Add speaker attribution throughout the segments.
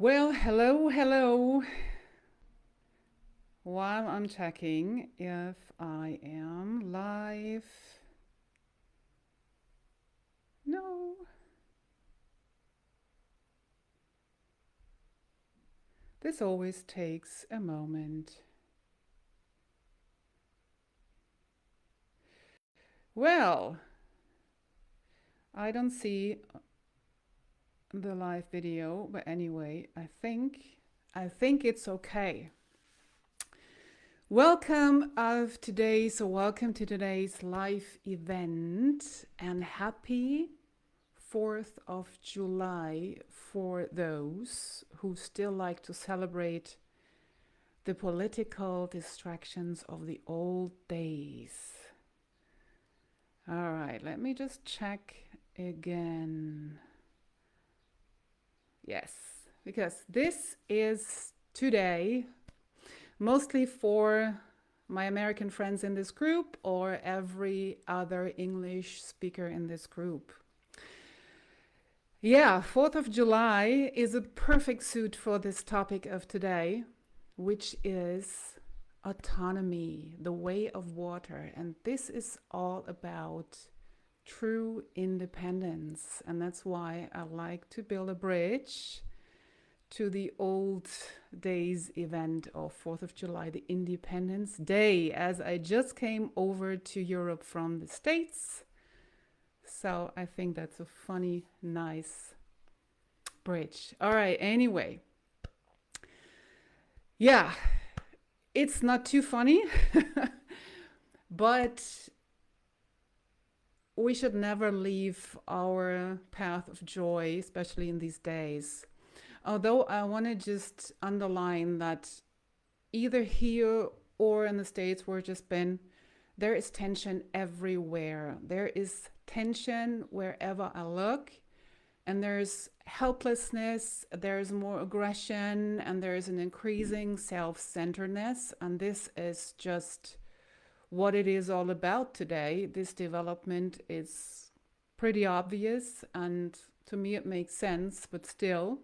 Speaker 1: Well, hello, hello. While I'm checking if I am live. No. This always takes a moment. Well, I don't see the live video, but anyway, I think it's okay. Welcome to today's live event and happy 4th of July for those who still like to celebrate the political distractions of the old days. All right, let me just check again. Yes, because this is today mostly for my American friends in this group or every other English speaker in this group. Yeah, 4th of July is a perfect suit for this topic of today, which is autonomy, the way of water. And this is all about true independence. And that's why I like to build a bridge to the old days event of 4th of July, the Independence Day, as I just came over to Europe from the States. So I think that's a funny, nice bridge. All right, anyway. Yeah, it's not too funny, but we should never leave our path of joy, especially in these days. Although I want to just underline that either here or in the States where I've just been, there is tension everywhere. There is tension wherever I look, and there's helplessness, there's more aggression, and there's an increasing self-centeredness. And this is just what it is all about today. This development is pretty obvious, and to me it makes sense, but still,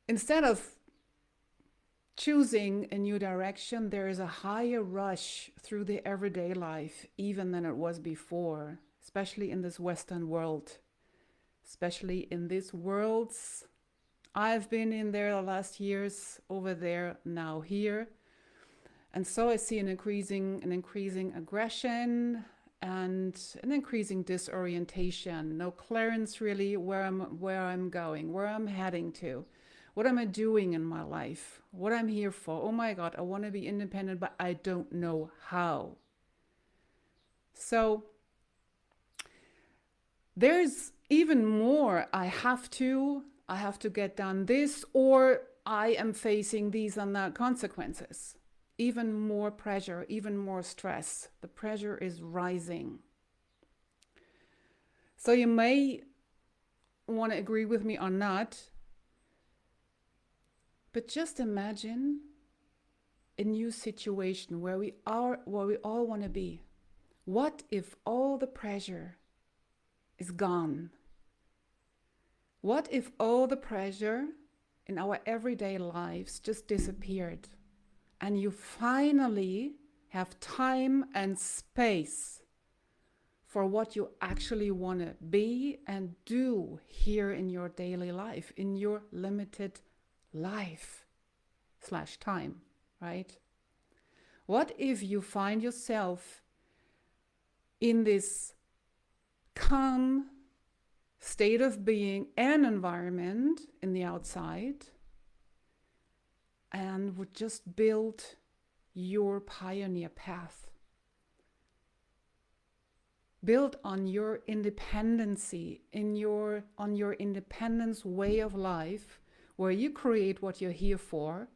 Speaker 1: instead of choosing a new direction, there is a higher rush through the everyday life, even than it was before, especially in this Western world, especially in these worlds. I've been in there the last years, over there, now here. And so I see an increasing aggression and an increasing disorientation. No clearance really where I'm going, where I'm heading to. What am I doing in my life? What I'm here for? Oh my God, I want to be independent, but I don't know how. So there's even more. I have to get done this, or I am facing these and that consequences. Even more pressure, even more stress. The pressure is rising. So you may want to agree with me or not, but just imagine a new situation where we all want to be. What if all the pressure is gone? What if all the pressure in our everyday lives just disappeared, and you finally have time and space for what you actually want to be and do here in your daily life, in your limited life/time, right? What if you find yourself in this calm state of being and environment in the outside, and would just build your pioneer path? Build on your independency, on your independence way of life, where you create what you're here for,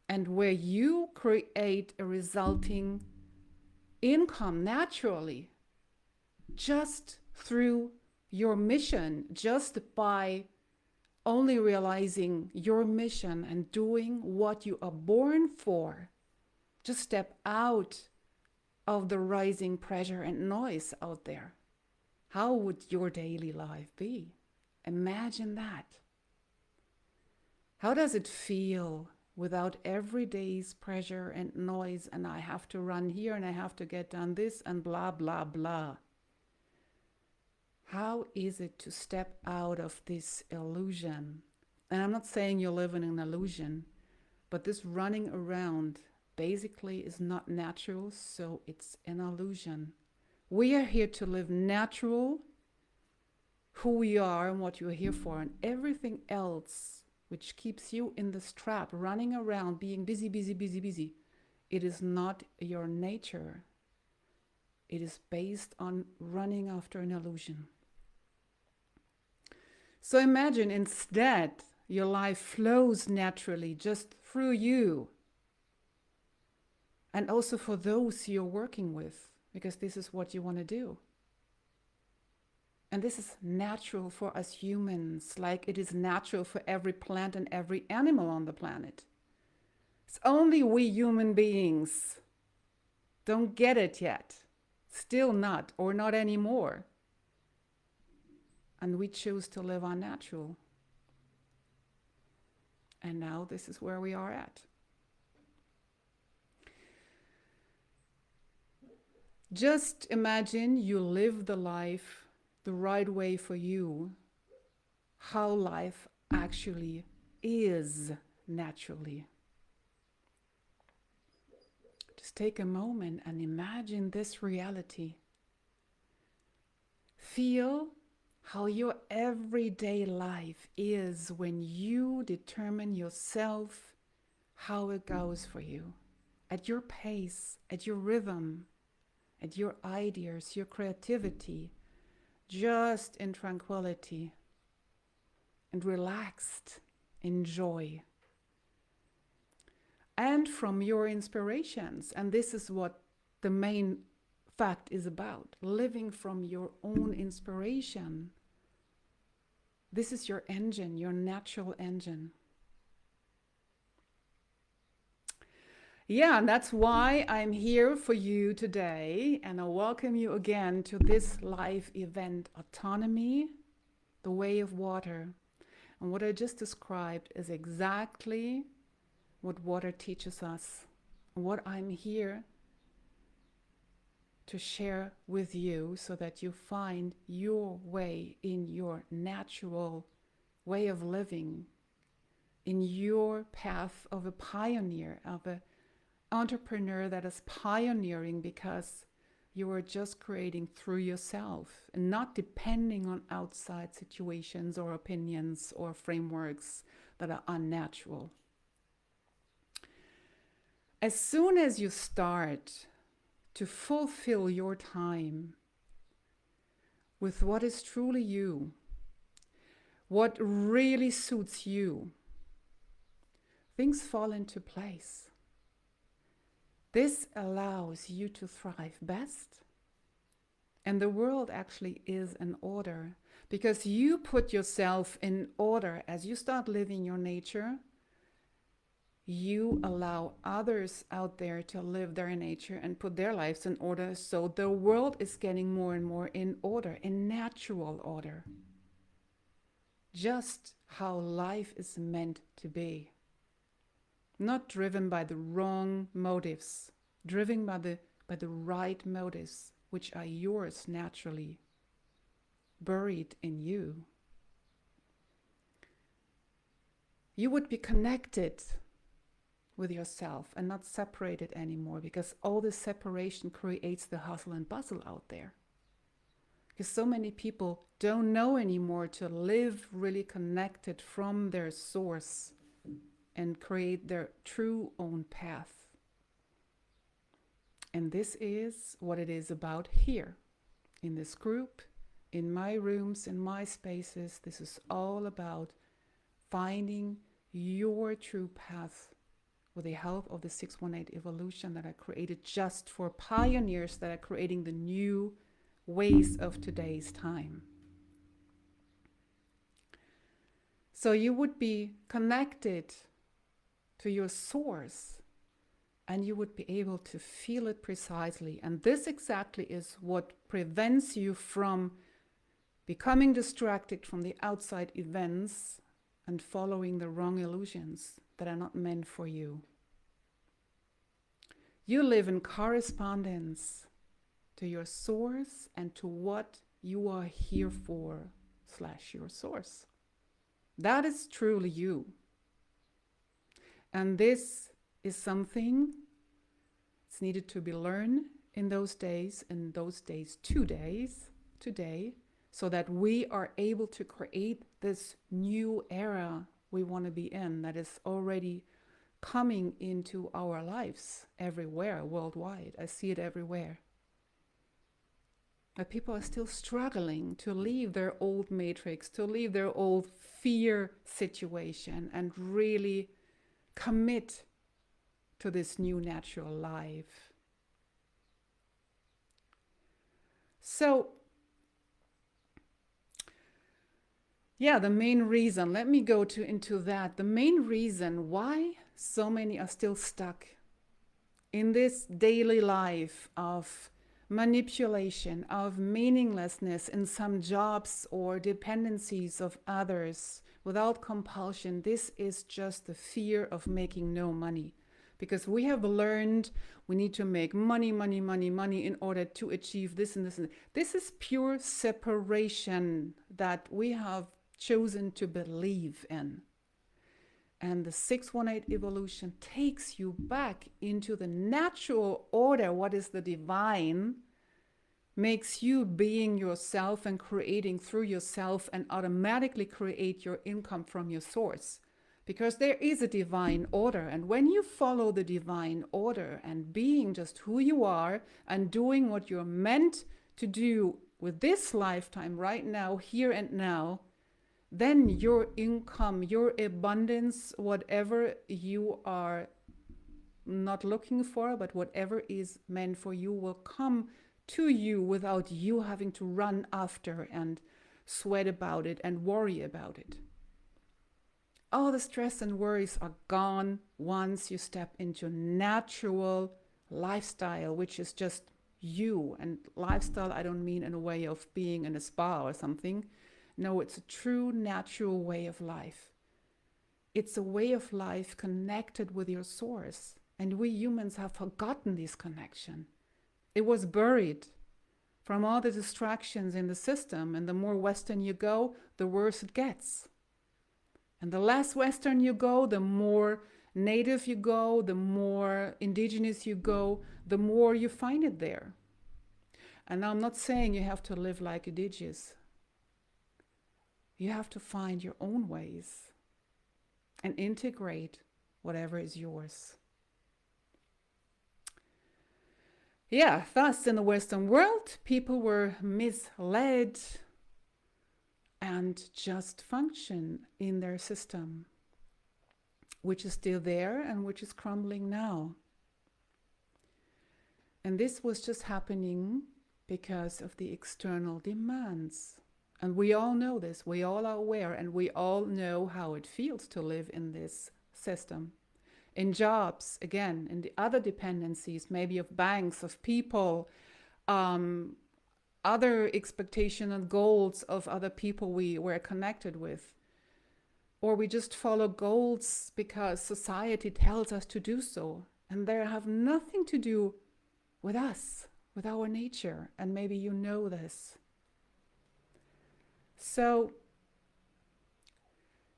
Speaker 1: and where you create a resulting income naturally, just through your mission, just by only realizing your mission and doing what you are born for. Just step out of the rising pressure and noise out there. How would your daily life be? Imagine that. How does it feel without every day's pressure and noise, and I have to run here and I have to get done this and blah, blah, blah? How is it to step out of this illusion? And I'm not saying you live in an illusion, but this running around basically is not natural, so it's an illusion. We are here to live natural, who we are and what you're here for, and everything else which keeps you in this trap, running around, being busy, busy, busy, busy. It is not your nature. It is based on running after an illusion. So imagine instead your life flows naturally just through you. And also for those you're working with, because this is what you want to do. And this is natural for us humans, like it is natural for every plant and every animal on the planet. It's only we human beings don't get it yet. Still not, or not anymore. And we choose to live unnatural. And now this is where we are at. Just imagine you live the life the right way for you, how life actually is naturally. Just take a moment and imagine this reality. Feel how your everyday life is when you determine yourself how it goes for you, at your pace, at your rhythm, at your ideas, your creativity, just in tranquility and relaxed, enjoy. And from your inspirations, and this is what the main fact is about, living from your own inspiration. This is your engine, your natural engine. Yeah, and that's why I'm here for you today, and I welcome you again to this live event, Autonomy, the Way of Water. And what I just described is exactly what water teaches us, and what I'm here to share with you so that you find your way in your natural way of living, in your path of a pioneer, of an entrepreneur that is pioneering because you are just creating through yourself and not depending on outside situations or opinions or frameworks that are unnatural. As soon as you start to fulfill your time with what is truly you, what really suits you, things fall into place. This allows you to thrive best. And the world actually is in order because you put yourself in order. As you start living your nature, you allow others out there to live their nature and put their lives in order. So the world is getting more and more in order, in natural order. Just how life is meant to be. Not driven by the wrong motives, driven by the right motives, which are yours naturally, buried in you. You would be connected with yourself and not separated anymore, because all this separation creates the hustle and bustle out there. Because so many people don't know anymore to live really connected from their source and create their true own path. And this is what it is about here, in this group, in my rooms, in my spaces. This is all about finding your true path with the help of the 618 evolution that I created just for pioneers that are creating the new ways of today's time. So you would be connected to your source and you would be able to feel it precisely. And this exactly is what prevents you from becoming distracted from the outside events and following the wrong illusions that are not meant for you. You live in correspondence to your source and to what you are here for / your source. That is truly you. And this is something that's needed to be learned in those days, today, so that we are able to create this new era we want to be in, that is already coming into our lives everywhere, worldwide. I see it everywhere. But people are still struggling to leave their old matrix, to leave their old fear situation and really commit to this new natural life. So, yeah, the main reason, let me go into that. The main reason why so many are still stuck in this daily life of manipulation, of meaninglessness in some jobs or dependencies of others without compulsion, this is just the fear of making no money. Because we have learned we need to make money in order to achieve this and this. This is pure separation that we have chosen to believe in. And the 618 evolution takes you back into the natural order. What is the divine? Makes you being yourself and creating through yourself and automatically create your income from your source. Because there is a divine order. And when you follow the divine order and being just who you are and doing what you're meant to do with this lifetime right now, here and now, then your income, your abundance, whatever you are not looking for, but whatever is meant for you will come to you without you having to run after and sweat about it and worry about it. All the stress and worries are gone once you step into natural lifestyle, which is just you. And lifestyle, I don't mean in a way of being in a spa or something. No, it's a true natural way of life. It's a way of life connected with your source. And we humans have forgotten this connection. It was buried from all the distractions in the system. And the more Western you go, the worse it gets. And the less Western you go, the more native you go, the more indigenous you go, the more you find it there. And I'm not saying you have to live like indigenous. You have to find your own ways and integrate whatever is yours. Yeah, thus in the Western world, people were misled and just function in their system, which is still there and which is crumbling now. And this was just happening because of the external demands. And we all know this, we all are aware, and we all know how it feels to live in this system. In jobs, again, in the other dependencies, maybe of banks, of people, other expectation and goals of other people we were connected with. Or we just follow goals because society tells us to do so. And they have nothing to do with us, with our nature. And maybe you know this. So,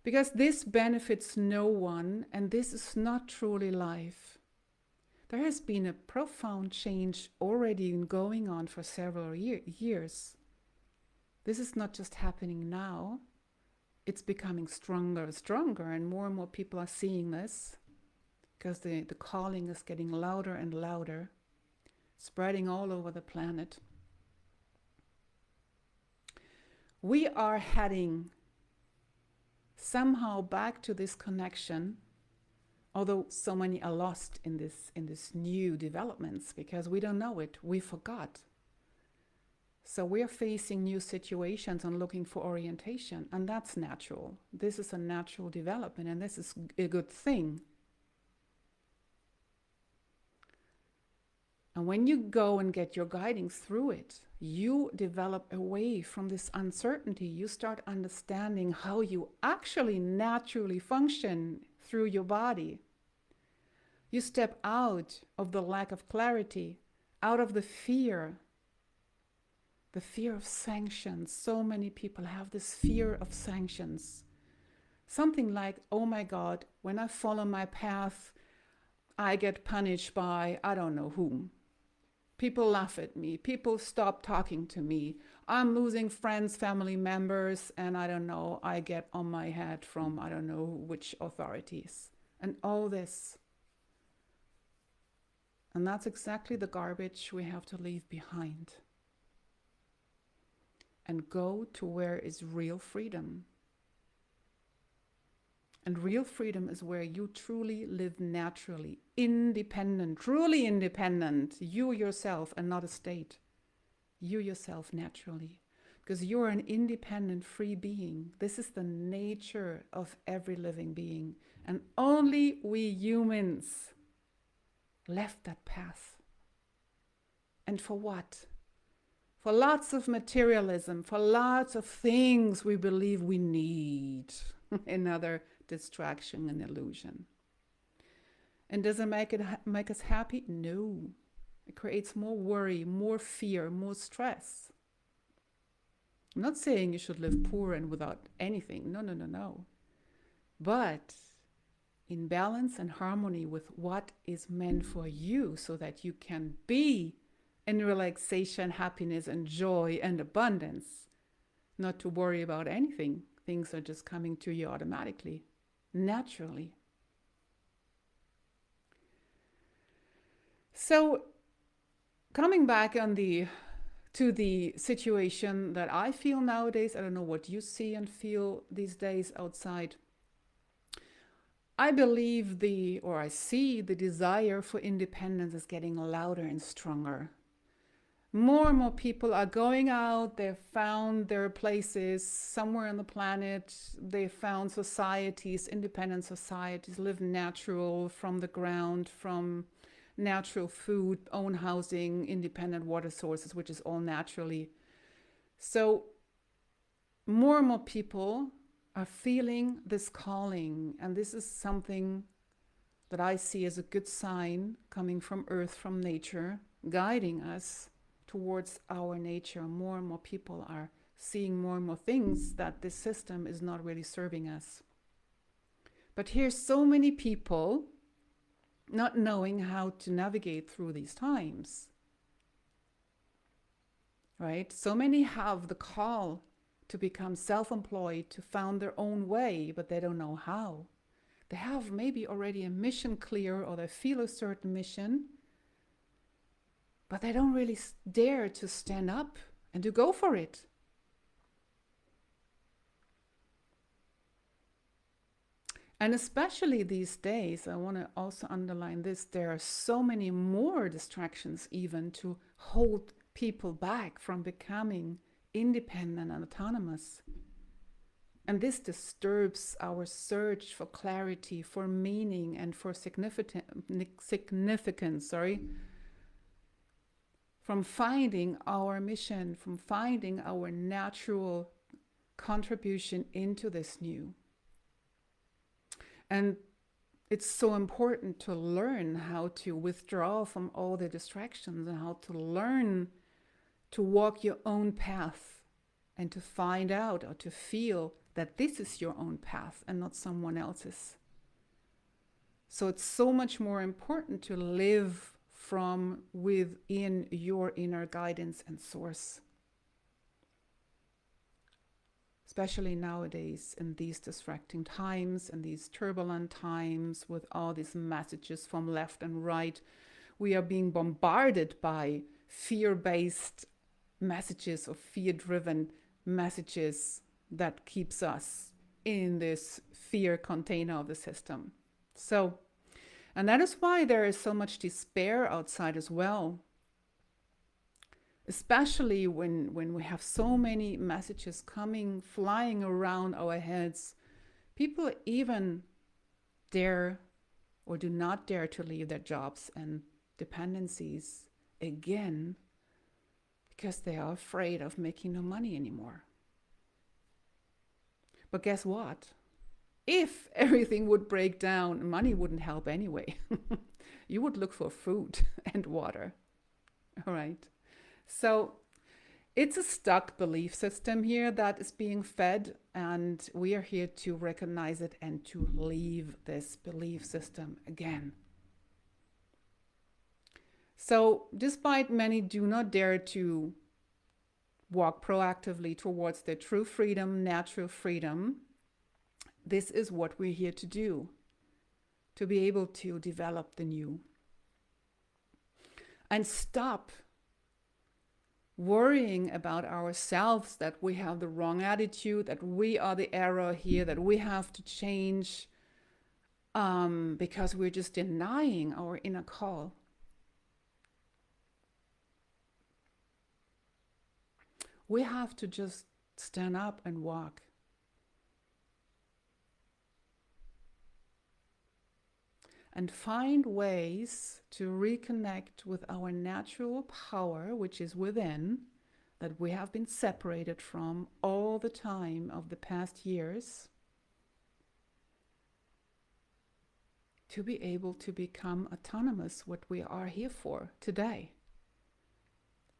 Speaker 1: because this benefits no one, and this is not truly life. There has been a profound change already going on for several years. This is not just happening now. It's becoming stronger and stronger, and more people are seeing this because the calling is getting louder and louder, spreading all over the planet. We are heading somehow back to this connection, although so many are lost in this new developments because we don't know it, we forgot. So we are facing new situations and looking for orientation, and that's natural. This is a natural development, and this is a good thing. And when you go and get your guidings through it, you develop away from this uncertainty. You start understanding how you actually naturally function through your body. You step out of the lack of clarity, out of the fear of sanctions. So many people have this fear of sanctions. Something like, oh my God, when I follow my path, I get punished by I don't know whom. People laugh at me. People stop talking to me. I'm losing friends, family members, and I don't know, I get on my head from I don't know which authorities. And all this. And that's exactly the garbage we have to leave behind. And go to where is real freedom. And real freedom is where you truly live naturally, independent, truly independent, you yourself and not a state. You yourself naturally. Because you're an independent, free being. This is the nature of every living being. And only we humans left that path. And for what? For lots of materialism, for lots of things we believe we need. Another distraction and illusion. And does it make us happy? No. It creates more worry, more fear, more stress. I'm not saying you should live poor and without anything. No. But in balance and harmony with what is meant for you so that you can be in relaxation, happiness, and joy and abundance. Not to worry about anything. Things are just coming to you automatically, naturally. So, coming back to the situation that I feel nowadays, I don't know what you see and feel these days outside. I believe I see the desire for independence is getting louder and stronger. More and more people are going out, they've found their places somewhere on the planet, they've found societies, independent societies, live natural from the ground, from natural food, own housing, independent water sources, which is all naturally. So more and more people are feeling this calling, and this is something that I see as a good sign coming from Earth, from nature, guiding us towards our nature. More and more people are seeing more and more things that this system is not really serving us. But here's so many people not knowing how to navigate through these times, right? So many have the call to become self-employed, to found their own way, but they don't know how. They have maybe already a mission clear, or they feel a certain mission, but they don't really dare to stand up and to go for it. And especially these days, I want to also underline this, there are so many more distractions even to hold people back from becoming independent and autonomous. And this disturbs our search for clarity, for meaning, and for significance, from finding our mission, from finding our natural contribution into this new. And it's so important to learn how to withdraw from all the distractions and how to learn to walk your own path and to find out or to feel that this is your own path and not someone else's. So it's so much more important to live from within your inner guidance and source. Especially nowadays in these distracting times and these turbulent times with all these messages from left and right, we are being bombarded by fear-based messages or fear-driven messages that keeps us in this fear container of the system. So, and that is why there is so much despair outside as well. Especially when we have so many messages coming, flying around our heads. People even dare or do not dare to leave their jobs and dependencies again because they are afraid of making no money anymore. But guess what? If everything would break down, money wouldn't help anyway. You would look for food and water. All right. So it's a stuck belief system here that is being fed, and we are here to recognize it and to leave this belief system again. So, despite many do not dare to walk proactively towards their true freedom, natural freedom, this is what we're here to do, to be able to develop the new. And stop worrying about ourselves, that we have the wrong attitude, that we are the error here, that we have to change, because we're just denying our inner call. We have to just stand up and walk. And find ways to reconnect with our natural power, which is within, that we have been separated from all the time of the past years, to be able to become autonomous, what we are here for today,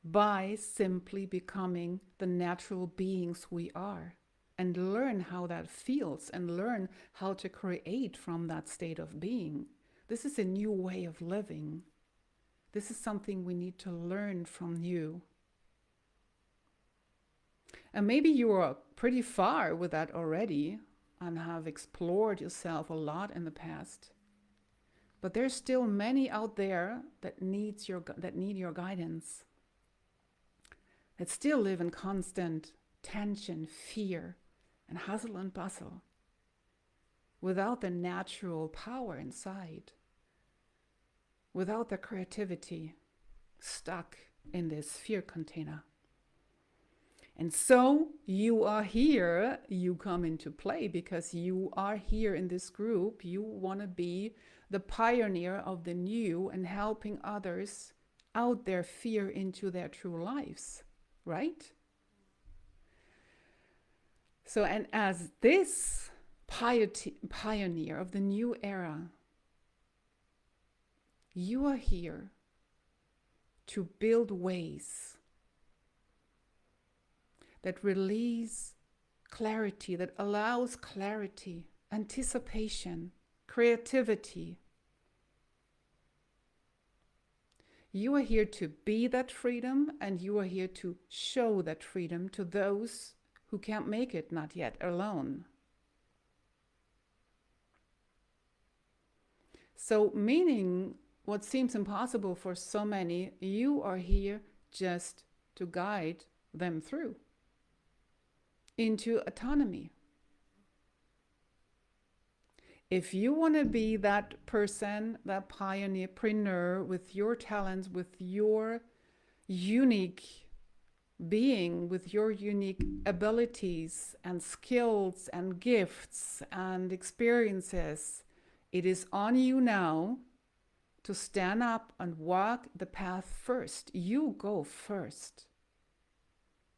Speaker 1: by simply becoming the natural beings we are, and learn how that feels, and learn how to create from that state of being. This is a new way of living. This is something we need to learn from you. And maybe you are pretty far with that already and have explored yourself a lot in the past. But there's still many out there that need your guidance, that still live in constant tension, fear, and hustle and bustle, without the natural power inside, without the creativity, stuck in this fear container. And so you are here, you come into play, because you are here in this group. You want to be the pioneer of the new and helping others out their fear into their true lives, right? So, and as this pioneer of the new era, you are here to build ways that release clarity, that allows clarity, anticipation, creativity. You are here to be that freedom, and you are here to show that freedom to those who can't make it, not yet, alone. So, meaning what seems impossible for so many, you are here just to guide them through into autonomy. If you want to be that person, that pioneerpreneur with your talents, with your unique being, with your unique abilities and skills and gifts and experiences, it is on you now to stand up and walk the path first. You go first.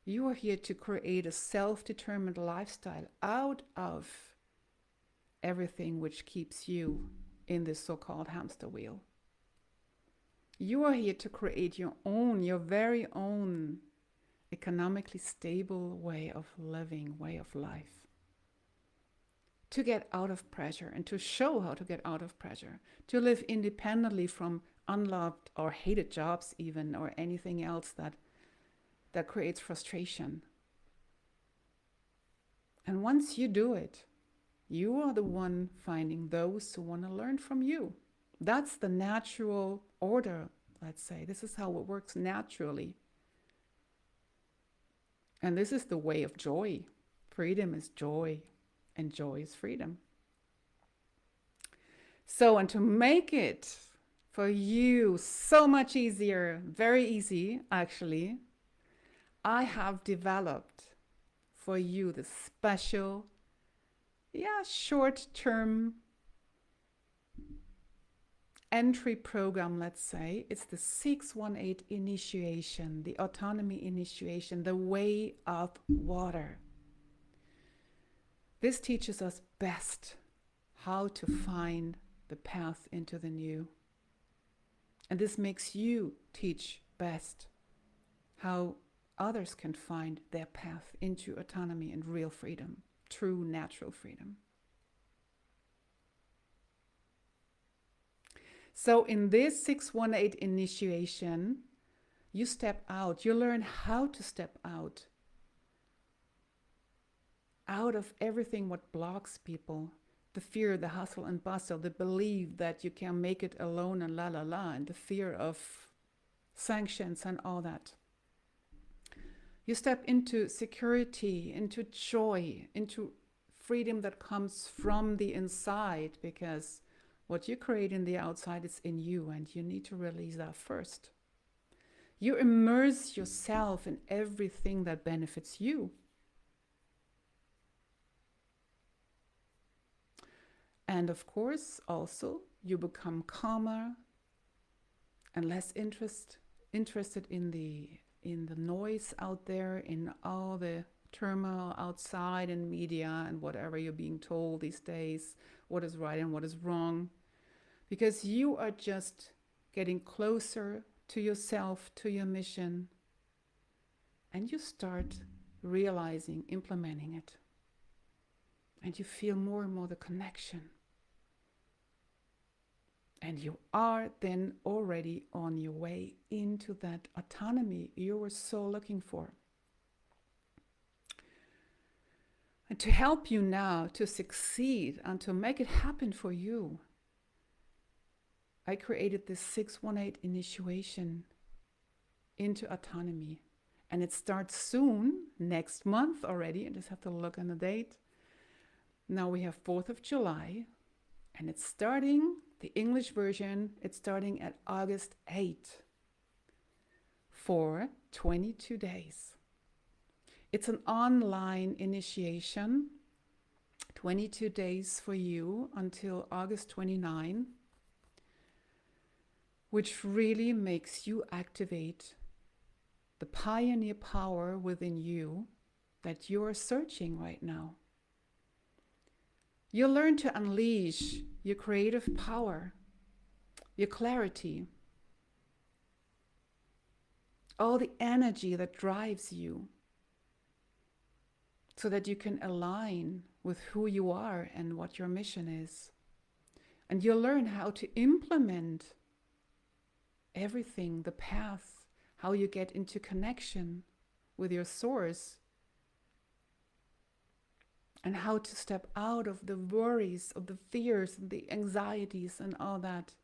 Speaker 1: You are here to create a self-determined lifestyle out of everything which keeps you in this so-called hamster wheel. You are here to create your very own economically stable way of living, way of life. To get out of pressure and to show how to get out of pressure. To live independently from unloved or hated jobs even, or anything else that creates frustration. And once you do it, you are the one finding those who want to learn from you. That's the natural order, let's say. This is how it works naturally. And this is the way of joy. Freedom is joy, and joy is freedom. So, and to make it for you so much easier, very easy actually, I have developed for you the special, short-term entry program, let's say. It's the 618 initiation, the autonomy initiation, the way of water. This teaches us best how to find the path into the new. And this makes you teach best how others can find their path into autonomy and real freedom, true natural freedom. So in this 618 initiation, you step out, you learn how to step out of everything what blocks people, the fear, the hustle and bustle, the belief that you can make it alone and la la la, and the fear of sanctions and all that. You step into security, into joy, into freedom that comes from the inside, because what you create in the outside is in you, and you need to release that first. You immerse yourself in everything that benefits you. And of course, also, you become calmer and less interested in the noise out there, in all the turmoil outside in media and whatever you're being told these days, what is right and what is wrong. Because you are just getting closer to yourself, to your mission, and you start realizing, implementing it. And you feel more and more the connection. And you are then already on your way into that autonomy you were so looking for. And to help you now to succeed and to make it happen for you, I created this 618 initiation into autonomy. And it starts soon, next month already. I just have to look on the date. Now we have 4th of July, and it's starting, the English version, it's starting at August 8th for 22 days. It's an online initiation, 22 days for you until August 29, which really makes you activate the pioneer power within you that you're searching right now. You'll learn to unleash your creative power, your clarity, all the energy that drives you, so that you can align with who you are and what your mission is. And you'll learn how to implement everything, the path, how you get into connection with your source, and how to step out of the worries, of the fears, and the anxieties and all that.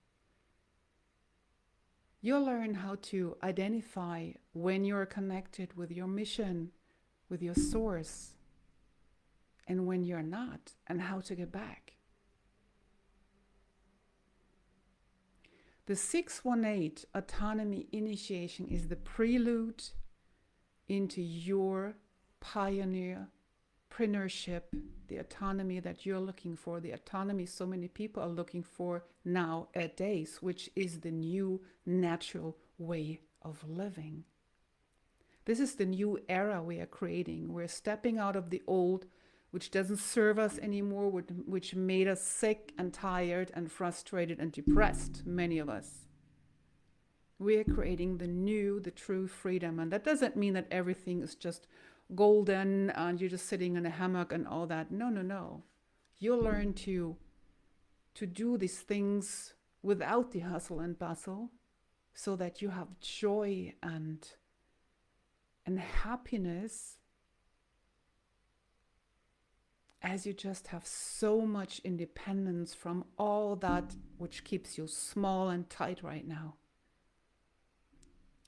Speaker 1: You'll learn how to identify when you're connected with your mission, with your source, and when you're not, and how to get back. The 618 autonomy initiation is the prelude into your pioneership, the autonomy that you're looking for, the autonomy so many people are looking for nowadays, which is the new natural way of living. This is the new era we are creating. We're stepping out of the old, which doesn't serve us anymore, which made us sick and tired and frustrated and depressed, many of us. We are creating the new, the true freedom. And that doesn't mean that everything is just golden and you're just sitting in a hammock and all that. No, no, no. You'll learn to do these things without the hustle and bustle, so that you have joy and happiness, as you just have so much independence from all that which keeps you small and tight right now.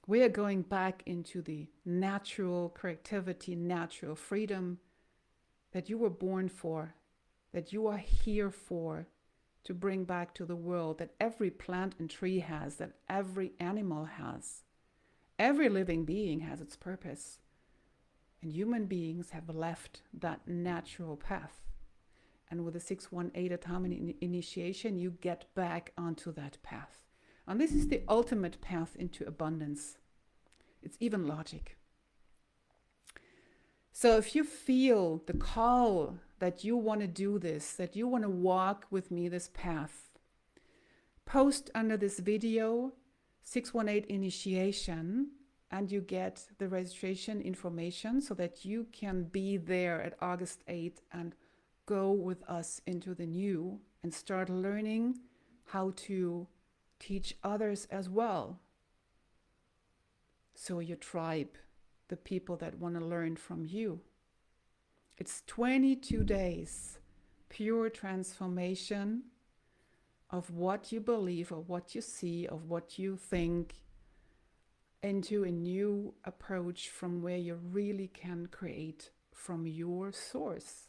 Speaker 1: We are going back into the natural creativity, natural freedom that you were born for, that you are here for, to bring back to the world, that every plant and tree has, that every animal has. Every living being has its purpose. And human beings have left that natural path. And with the 618 Autonomy initiation, you get back onto that path. And this is the ultimate path into abundance. It's even logic. So if you feel the call that you want to do this, that you want to walk with me this path, post under this video 618 initiation, and you get the registration information so that you can be there at August 8th and go with us into the new and start learning how to teach others as well. So your tribe, the people that want to learn from you. It's 22 days, pure transformation of what you believe, of what you see, of what you think, into a new approach from where you really can create from your source.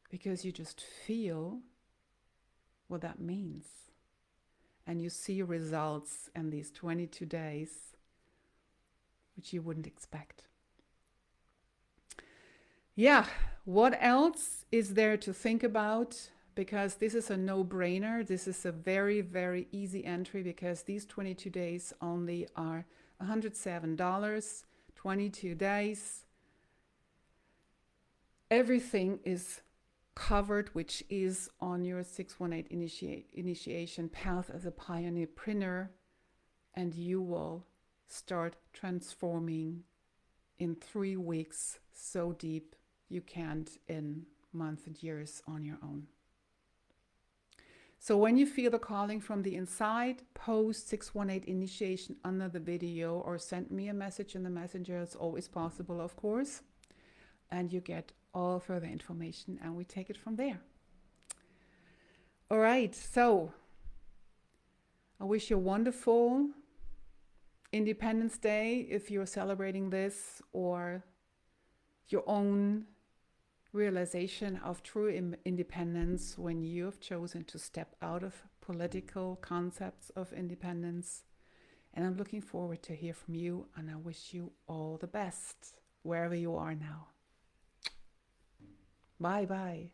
Speaker 1: Because you just feel what that means. And you see results in these 22 days, which you wouldn't expect. Yeah, what else is there to think about? Because this is a no-brainer. This is a very, very easy entry because these 22 days only are $107, 22 days. Everything is covered, which is on your 618 initiation path as a pioneerpreneur, and you will start transforming in 3 weeks so deep you can't in months and years on your own. So when you feel the calling from the inside, post 618 initiation under the video or send me a message in the messenger. It's always possible, of course, and you get all further information and we take it from there. All right, so I wish you a wonderful Independence Day if you're celebrating this, or your own realization of true independence when you have chosen to step out of political concepts of independence. And I'm looking forward to hear from you, and I wish you all the best wherever you are now. Bye bye.